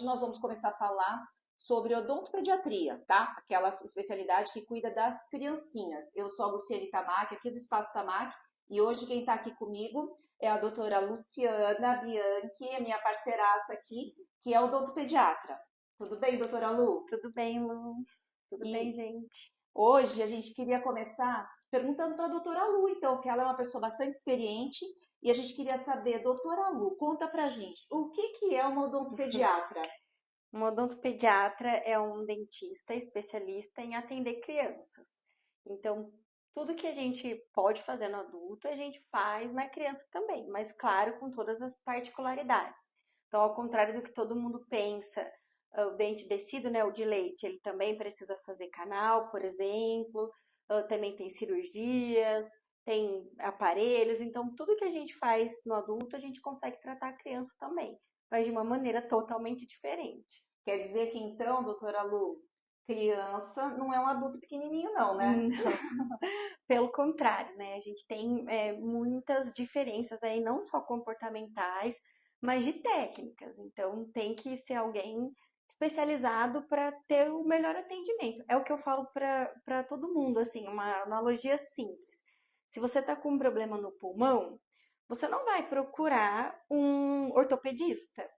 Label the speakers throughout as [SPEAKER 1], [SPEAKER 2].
[SPEAKER 1] nós vamos começar a falar sobre odontopediatria, tá? Aquela especialidade que cuida das criancinhas. Eu sou a Luciane Tamaki, aqui do Espaço Tamaki, e hoje quem está aqui comigo é a doutora Luciana Bianchi, a minha parceiraça aqui, que é odontopediatra. Tudo bem, doutora Lu?
[SPEAKER 2] Tudo bem, Lu? Tudo bem,
[SPEAKER 1] E
[SPEAKER 2] gente?
[SPEAKER 1] hoje a gente queria começar perguntando para a doutora Lu, então, que ela é uma pessoa bastante experiente, e a gente queria saber, doutora Lu, conta pra gente, o que que é uma odontopediatra?
[SPEAKER 2] Um odontopediatra é um dentista especialista em atender crianças. Então, tudo que a gente pode fazer no adulto, a gente faz na criança também, mas claro, com todas as particularidades. Então, ao contrário do que todo mundo pensa, o dente descido, né, o de leite, ele também precisa fazer canal, por exemplo, também tem cirurgias, tem aparelhos, então tudo que a gente faz no adulto, a gente consegue tratar a criança também, mas de uma maneira totalmente diferente.
[SPEAKER 1] Quer dizer que então, doutora Lu, criança não é um adulto pequenininho não, né?
[SPEAKER 2] Não, pelo contrário, né? A gente tem muitas diferenças aí, não só comportamentais, mas de técnicas. Então, tem que ser alguém especializado para ter o melhor atendimento. É o que eu falo para todo mundo, assim, uma analogia simples. Se você está com um problema no pulmão, você não vai procurar um ortopedista,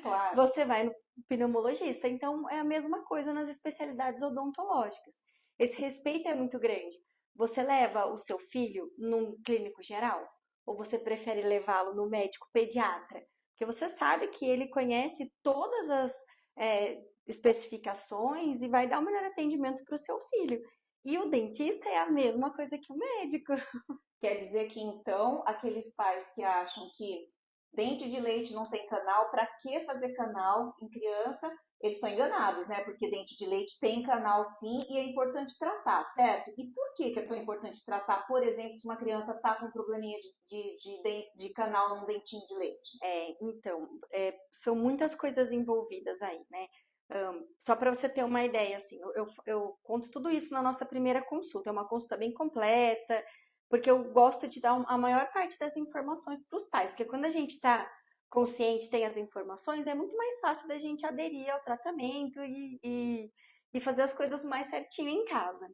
[SPEAKER 1] Claro.
[SPEAKER 2] você vai no pneumologista. Então, é a mesma coisa nas especialidades odontológicas. Esse respeito é muito grande. Você leva o seu filho num clínico geral? Ou você prefere levá-lo no médico pediatra? Porque você sabe que ele conhece todas as especificações e vai dar o melhor atendimento para o seu filho. E o dentista é a mesma coisa que o médico.
[SPEAKER 1] Quer dizer que então, aqueles pais que acham que dente de leite não tem canal, para que fazer canal em criança? Eles estão enganados, né? Porque dente de leite tem canal sim e é importante tratar, certo? E por que que é tão importante tratar, por exemplo, se uma criança está com um probleminha de canal num dentinho de leite?
[SPEAKER 2] Então, são muitas coisas envolvidas aí, né? Só para você ter uma ideia, assim, eu conto tudo isso na nossa primeira consulta. É uma consulta bem completa, porque eu gosto de dar a maior parte das informações para os pais, porque quando a gente está consciente, tem as informações, é muito mais fácil da gente aderir ao tratamento e fazer as coisas mais certinho em casa.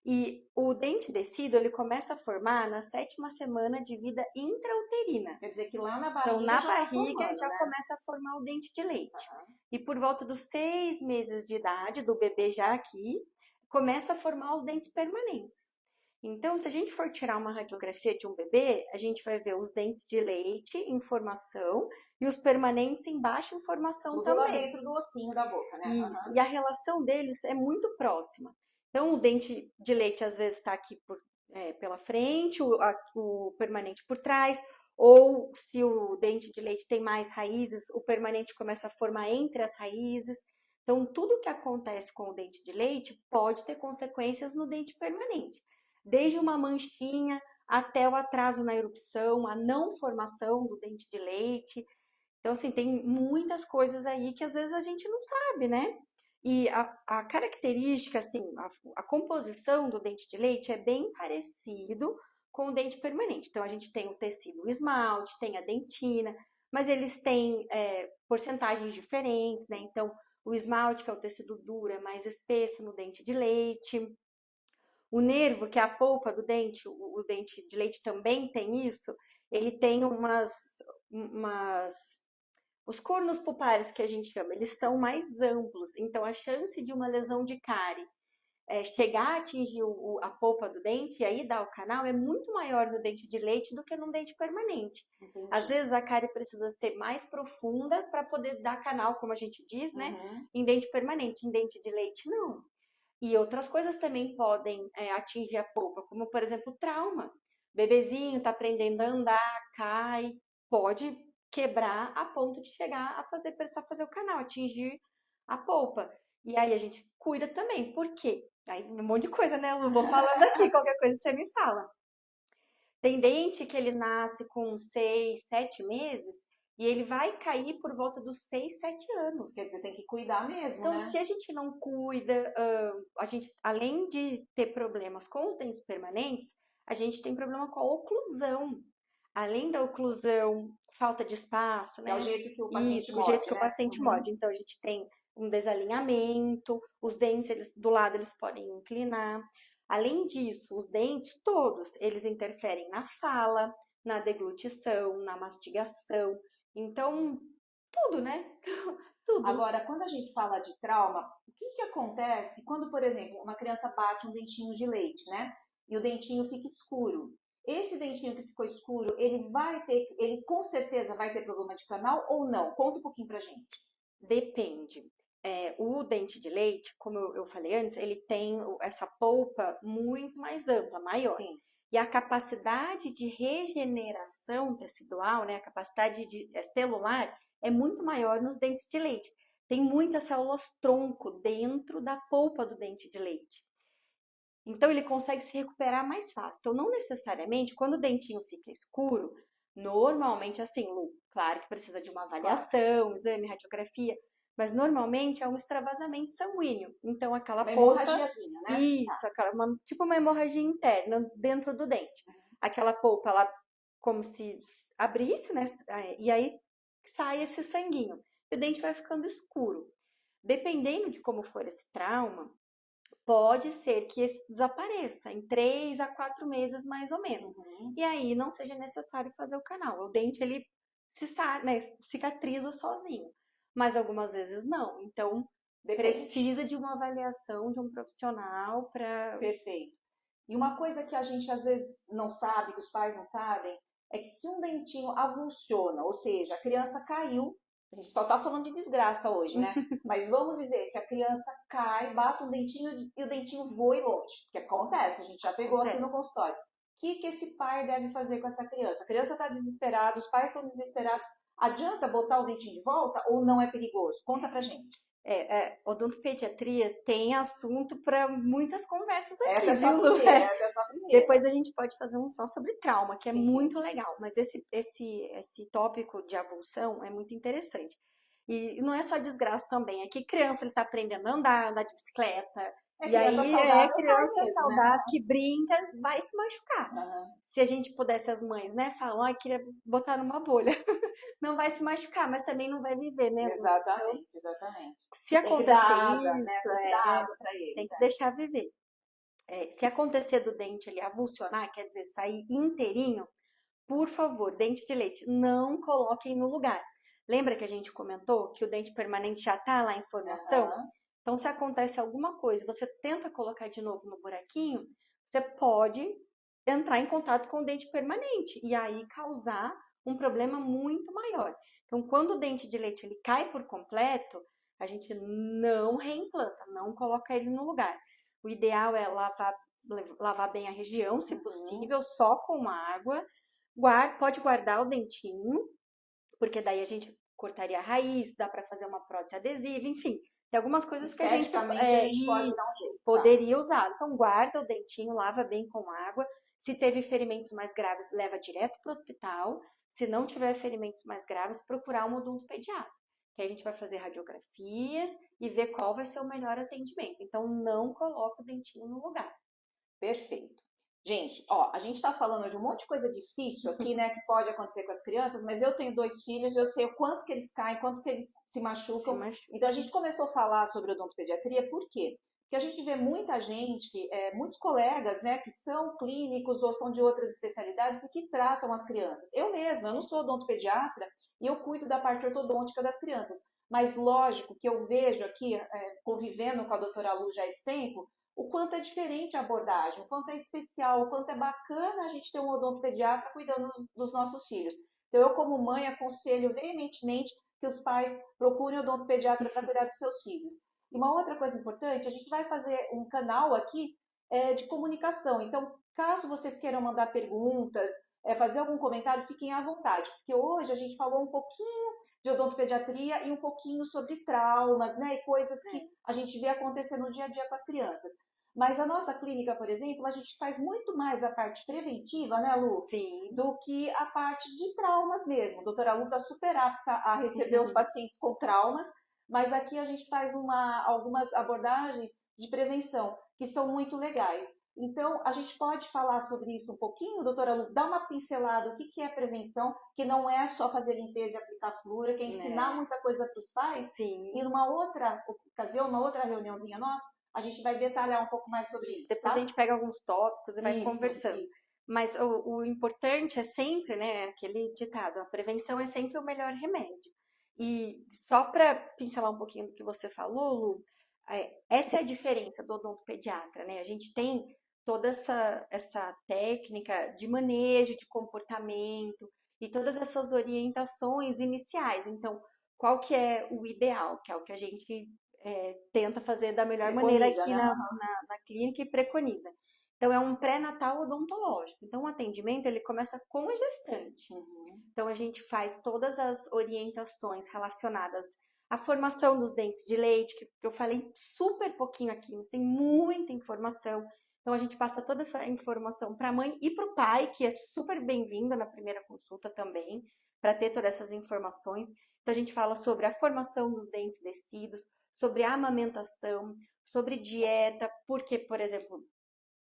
[SPEAKER 2] E o dente descido, ele começa a formar na 7ª semana de vida intrauterina.
[SPEAKER 1] Quer dizer que lá na
[SPEAKER 2] Então,
[SPEAKER 1] barriga
[SPEAKER 2] na
[SPEAKER 1] já está
[SPEAKER 2] barriga
[SPEAKER 1] formando,
[SPEAKER 2] já
[SPEAKER 1] né?
[SPEAKER 2] começa a formar o dente de leite.
[SPEAKER 1] Aham.
[SPEAKER 2] E por volta dos 6 meses de idade, do bebê já aqui, começa a formar os dentes permanentes. Então, se a gente for tirar uma radiografia de um bebê, a gente vai ver os dentes de leite em formação e os permanentes em baixa em formação
[SPEAKER 1] Tudo lá
[SPEAKER 2] também.
[SPEAKER 1] dentro do ossinho da boca, né?
[SPEAKER 2] Isso.
[SPEAKER 1] Aham.
[SPEAKER 2] E a relação deles é muito próxima. Então, o dente de leite às vezes está aqui pela frente, o permanente por trás, ou se o dente de leite tem mais raízes, o permanente começa a formar entre as raízes. Então, tudo que acontece com o dente de leite pode ter consequências no dente permanente, desde uma manchinha até o atraso na erupção, a não formação do dente de leite. Então, assim, tem muitas coisas aí que às vezes a gente não sabe, né? E a característica, assim, a composição do dente de leite é bem parecido com o dente permanente. Então, a gente tem o tecido o esmalte, tem a dentina, mas eles têm porcentagens diferentes, né? Então, o esmalte, que é o tecido duro, é mais espesso no dente de leite. O nervo, que é a polpa do dente, o dente de leite também tem isso, ele tem umas os cornos pulpares que a gente chama, eles são mais amplos, então a chance de uma lesão de cárie chegar a atingir a polpa do dente e aí dar o canal é muito maior no dente de leite do que no dente permanente. Às
[SPEAKER 1] Entendi.
[SPEAKER 2] vezes a cárie precisa ser mais profunda para poder dar canal, como a gente diz, né?
[SPEAKER 1] Uhum.
[SPEAKER 2] Em dente permanente, em dente de leite não. E outras coisas também podem atingir a polpa, como por exemplo trauma. Bebezinho está aprendendo a andar, cai, pode quebrar a ponto de chegar a precisar fazer o canal, atingir a polpa. E aí a gente cuida também. Por quê? Aí um monte de coisa, né? Eu vou falando aqui, qualquer coisa você me fala. Tem dente que ele nasce com 6, 7 meses e ele vai cair por volta dos 6, 7 anos.
[SPEAKER 1] Quer dizer, tem que cuidar mesmo,
[SPEAKER 2] Então,
[SPEAKER 1] né?
[SPEAKER 2] se a gente não cuida, a gente, além de ter problemas com os dentes permanentes, a gente tem problema com a oclusão. além da oclusão, falta de espaço,
[SPEAKER 1] Que é
[SPEAKER 2] né?
[SPEAKER 1] o jeito que o paciente
[SPEAKER 2] Isso, o
[SPEAKER 1] morde,
[SPEAKER 2] jeito que o
[SPEAKER 1] né?
[SPEAKER 2] paciente morde. Então, a gente tem um desalinhamento, os dentes, eles, do lado, eles podem inclinar. Além disso, os dentes todos, eles interferem na fala, na deglutição, na mastigação. Então, tudo, né? Tudo.
[SPEAKER 1] Agora, quando a gente fala de trauma, o que que acontece quando, por exemplo, uma criança bate um dentinho de leite, né? E o dentinho fica escuro. Esse dentinho que ficou escuro, ele com certeza vai ter problema de canal ou não? Conta um pouquinho pra gente.
[SPEAKER 2] Depende. O dente de leite, como eu falei antes, ele tem essa polpa muito mais ampla, maior.
[SPEAKER 1] Sim.
[SPEAKER 2] E a capacidade de regeneração tecidual, né, a capacidade celular, é muito maior nos dentes de leite. Tem muitas células tronco dentro da polpa do dente de leite. Então, ele consegue se recuperar mais fácil. Então, não necessariamente, quando o dentinho fica escuro, normalmente assim, Lu, claro que precisa de uma avaliação, exame, radiografia, mas normalmente é um extravasamento sanguíneo. Então, aquela
[SPEAKER 1] Uma
[SPEAKER 2] polpa...
[SPEAKER 1] hemorragiazinha, né?
[SPEAKER 2] Isso, tipo uma hemorragia interna dentro do dente. Aquela polpa, ela como se abrisse, né? E aí sai esse sanguinho. E o dente vai ficando escuro. Dependendo de como for esse trauma, pode ser que isso desapareça em 3 a 4 meses, mais ou menos. E aí não seja necessário fazer o canal. O dente, ele né, cicatriza sozinho. Mas algumas vezes não. Então, precisa de uma avaliação de um profissional para...
[SPEAKER 1] Perfeito. E uma coisa que a gente às vezes não sabe, que os pais não sabem, é que se um dentinho avulsiona, ou seja, a criança caiu, a gente só está falando de desgraça hoje, né? Mas vamos dizer que a criança cai, bate um dentinho e o dentinho voa longe, que acontece, a gente já pegou aqui no consultório. O que esse pai deve fazer com essa criança? A criança está desesperada, os pais estão desesperados. Adianta botar o dentinho de volta ou não é perigoso? Conta pra gente.
[SPEAKER 2] Odontopediatria tem assunto para muitas conversas aqui,
[SPEAKER 1] essa é só
[SPEAKER 2] viu?
[SPEAKER 1] Primeira, essa é só a primeira.
[SPEAKER 2] Depois a gente pode fazer um só sobre trauma, que é muito legal. Mas esse tópico de avulsão é muito interessante. E não é só desgraça também, é que criança ele tá aprendendo a andar de bicicleta. E aí criança saudável, né? Que brinca, vai se machucar. Se a gente pudesse, as mães, né, falam, queria botar numa bolha. Não vai se machucar, mas também não vai viver, né?
[SPEAKER 1] Exatamente, então, exatamente.
[SPEAKER 2] Se acontecer
[SPEAKER 1] asa,
[SPEAKER 2] isso,
[SPEAKER 1] né? Asa pra eles,
[SPEAKER 2] tem que deixar viver. Se acontecer do dente ele avulsionar, quer dizer, sair inteirinho, por favor, dente de leite, não coloquem no lugar. Lembra que a gente comentou que o dente permanente já tá lá em formação? Então, se acontece alguma coisa, você tenta colocar de novo no buraquinho, você pode entrar em contato com o dente permanente e aí causar um problema muito maior. Então, quando o dente de leite ele cai por completo, a gente não reimplanta, não coloca ele no lugar. O ideal é lavar bem a região, se possível, só com água. Pode guardar o dentinho, porque daí a gente cortaria a raiz, dá para fazer uma prótese adesiva, enfim. Tem algumas coisas que a gente
[SPEAKER 1] pode dar um jeito.
[SPEAKER 2] Poderia usar. Então, guarda o dentinho, lava bem com água. Se teve ferimentos mais graves, leva direto para o hospital. Se não tiver ferimentos mais graves, procurar um odontopediatra. Que a gente vai fazer radiografias e ver qual vai ser o melhor atendimento. Então, não coloca o dentinho no lugar.
[SPEAKER 1] Perfeito. Gente, a gente está falando de um monte de coisa difícil aqui, né, que pode acontecer com as crianças, mas eu tenho 2 filhos, eu sei o quanto que eles caem, quanto que eles se machucam. Então, a gente começou a falar sobre odontopediatria, por quê? Porque a gente vê muita gente, muitos colegas, né, que são clínicos ou são de outras especialidades e que tratam as crianças. Eu mesma, eu não sou odontopediatra e eu cuido da parte ortodôntica das crianças. Mas, lógico, que eu vejo aqui, convivendo com a doutora Lu já há esse tempo, o quanto é diferente a abordagem, o quanto é especial, o quanto é bacana a gente ter um odontopediatra cuidando dos nossos filhos. Então, eu como mãe aconselho veementemente que os pais procurem o odontopediatra para cuidar dos seus filhos. E uma outra coisa importante, a gente vai fazer um canal aqui de comunicação. Então, caso vocês queiram mandar perguntas, fazer algum comentário, fiquem à vontade, porque hoje a gente falou um pouquinho de odontopediatria e um pouquinho sobre traumas, né, e coisas que a gente vê acontecer no dia a dia com as crianças. Mas a nossa clínica, por exemplo, a gente faz muito mais a parte preventiva, né, Lu?
[SPEAKER 2] Sim.
[SPEAKER 1] Do que a parte de traumas mesmo. A doutora Lu está super apta a receber os pacientes com traumas, mas aqui a gente faz algumas abordagens de prevenção, que são muito legais. Então, a gente pode falar sobre isso um pouquinho, doutora Lu? Dar uma pincelada, o que é prevenção, que não é só fazer limpeza e aplicar flúor, que é ensinar muita coisa para os pais.
[SPEAKER 2] Sim.
[SPEAKER 1] E numa outra ocasião, uma outra reuniãozinha nossa, a gente vai detalhar um pouco mais sobre isso.
[SPEAKER 2] Depois
[SPEAKER 1] tá?
[SPEAKER 2] a gente pega alguns tópicos e vai conversando.
[SPEAKER 1] Isso.
[SPEAKER 2] Mas o importante é sempre, né, aquele ditado, a prevenção é sempre o melhor remédio. E só para pincelar um pouquinho do que você falou, Lu, essa é a diferença do odontopediatra, né? A gente tem toda essa técnica de manejo, de comportamento e todas essas orientações iniciais. Então, qual que é o ideal, que é o que a gente tenta fazer da melhor maneira aqui, né? na clínica e preconiza. Então, é um pré-natal odontológico. Então, o atendimento, ele começa com a gestante. Então, a gente faz todas as orientações relacionadas à formação dos dentes de leite, que eu falei super pouquinho aqui, mas tem muita informação. Então, a gente passa toda essa informação para a mãe e para o pai, que é super bem-vindo na primeira consulta também, para ter todas essas informações. Então, a gente fala sobre a formação dos dentes descidos, sobre a amamentação, sobre dieta, porque, por exemplo,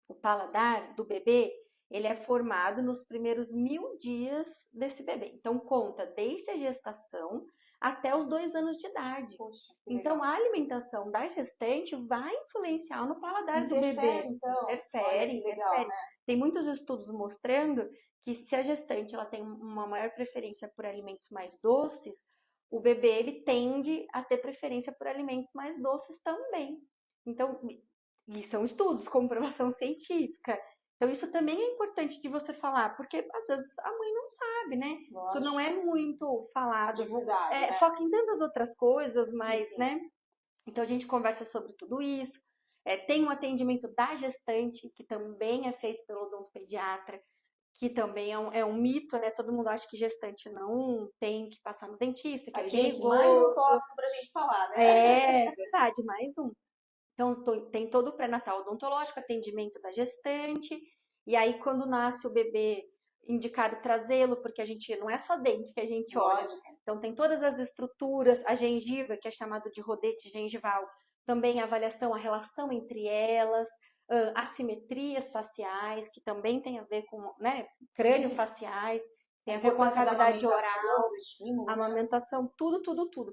[SPEAKER 2] o paladar do bebê, ele é formado nos primeiros 1000 dias desse bebê. Então, conta desde a gestação até os 2 anos de idade.
[SPEAKER 1] Poxa,
[SPEAKER 2] então, a alimentação da gestante vai influenciar no paladar do bebê.
[SPEAKER 1] Então.
[SPEAKER 2] Interfere.
[SPEAKER 1] Legal, né?
[SPEAKER 2] Tem muitos estudos mostrando que se a gestante ela tem uma maior preferência por alimentos mais doces, o bebê ele tende a ter preferência por alimentos mais doces também. Então, e são estudos, comprovação científica. Então, isso também é importante de você falar, porque às vezes a mãe não sabe, né?
[SPEAKER 1] Lógico.
[SPEAKER 2] Isso não é muito falado.
[SPEAKER 1] Divulgado, né?
[SPEAKER 2] Foca em tantas outras coisas, mas,
[SPEAKER 1] sim.
[SPEAKER 2] né? Então, a gente conversa sobre tudo isso. Tem um atendimento da gestante, que também é feito pelo odontopediatra, que também é um mito, né? Todo mundo acha que gestante não tem que passar no dentista, que
[SPEAKER 1] gente, mais um tópico pra gente falar,
[SPEAKER 2] né? É verdade, mais um. Então, tem todo o pré-natal odontológico, atendimento da gestante, e aí quando nasce o bebê, indicado trazê-lo, porque a gente não é só dente que a gente olha. Então, tem todas as estruturas, a gengiva, que é chamado de rodete gengival, também a avaliação, a relação entre elas, assimetrias faciais, que também tem a ver com, né, crânio-faciais, tem a ver com a cavidade oral, amamentação, tudo,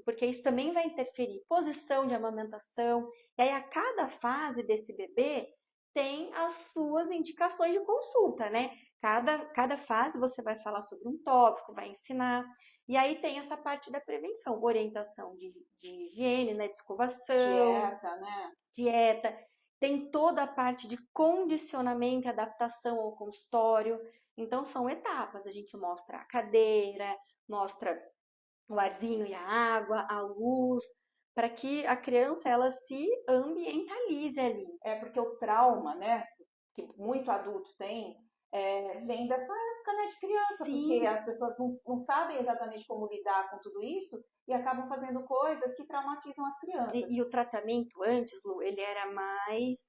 [SPEAKER 2] porque isso também vai interferir, posição de amamentação, e aí a cada fase desse bebê tem as suas indicações de consulta, né? Cada fase você vai falar sobre um tópico, vai ensinar, e aí tem essa parte da prevenção, orientação de higiene, né, de escovação, dieta, tem toda a parte de condicionamento e adaptação ao consultório. Então, são etapas, a gente mostra a cadeira, mostra o arzinho e a água, a luz, para que a criança, ela se ambientalize ali.
[SPEAKER 1] Porque o trauma, né, que muito adulto tem, vem dessa época, né, de criança,
[SPEAKER 2] Sim.
[SPEAKER 1] Porque as pessoas não sabem exatamente como lidar com tudo isso e acabam fazendo coisas que traumatizam as crianças.
[SPEAKER 2] E o tratamento antes, Lu, ele era mais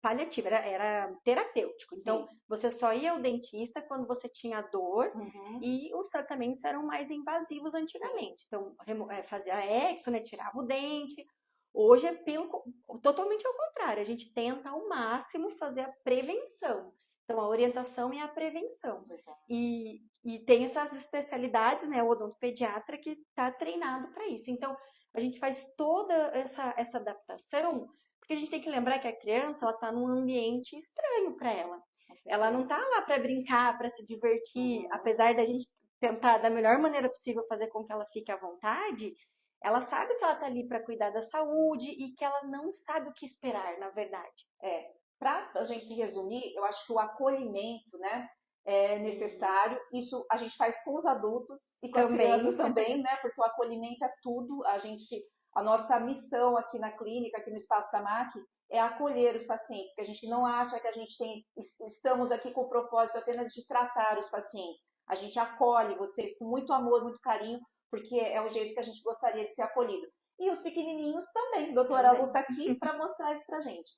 [SPEAKER 2] paliativo, era terapêutico. Então, você só ia ao dentista quando você tinha dor e os tratamentos eram mais invasivos antigamente. Então, fazia exo, né, tirava o dente. Hoje é totalmente ao contrário, a gente tenta ao máximo fazer a prevenção. Então, a orientação e a prevenção. E tem essas especialidades, né? O odontopediatra que está treinado para isso. Então, a gente faz toda essa adaptação, porque a gente tem que lembrar que a criança, ela está num ambiente estranho para ela. Ela não está lá para brincar, para se divertir, apesar da gente tentar da melhor maneira possível fazer com que ela fique à vontade. Ela sabe que ela está ali para cuidar da saúde e que ela não sabe o que esperar, na verdade.
[SPEAKER 1] Para a gente resumir, eu acho que o acolhimento, né, é necessário. Isso a gente faz com os adultos e com as crianças também, né, porque o acolhimento é tudo. A nossa missão aqui na clínica, aqui no Espaço da MAC, é acolher os pacientes, porque a gente não acha que estamos aqui com o propósito apenas de tratar os pacientes. A gente acolhe vocês com muito amor, muito carinho, porque é o jeito que a gente gostaria de ser acolhido. E os pequenininhos também. A doutora Lu está aqui para mostrar isso para a gente.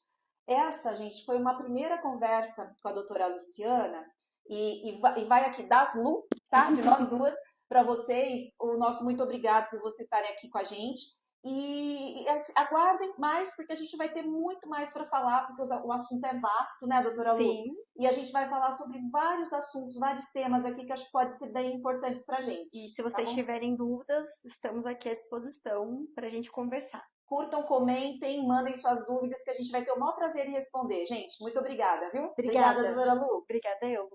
[SPEAKER 1] Essa, gente, foi uma primeira conversa com a doutora Luciana e vai aqui das Lu, tá? De nós duas, para vocês, o nosso muito obrigado por vocês estarem aqui com a gente. E aguardem mais, porque a gente vai ter muito mais para falar, porque o assunto é vasto, né, doutora Lu?
[SPEAKER 2] Sim.
[SPEAKER 1] E a gente vai falar sobre vários assuntos, vários temas aqui que acho que pode ser bem importantes para a gente.
[SPEAKER 2] E se vocês tiverem dúvidas, estamos aqui à disposição para a gente conversar.
[SPEAKER 1] Curtam, comentem, mandem suas dúvidas, que a gente vai ter o maior prazer em responder. Gente, muito obrigada, viu?
[SPEAKER 2] Obrigada,
[SPEAKER 1] doutora Lu.
[SPEAKER 2] Obrigada, eu.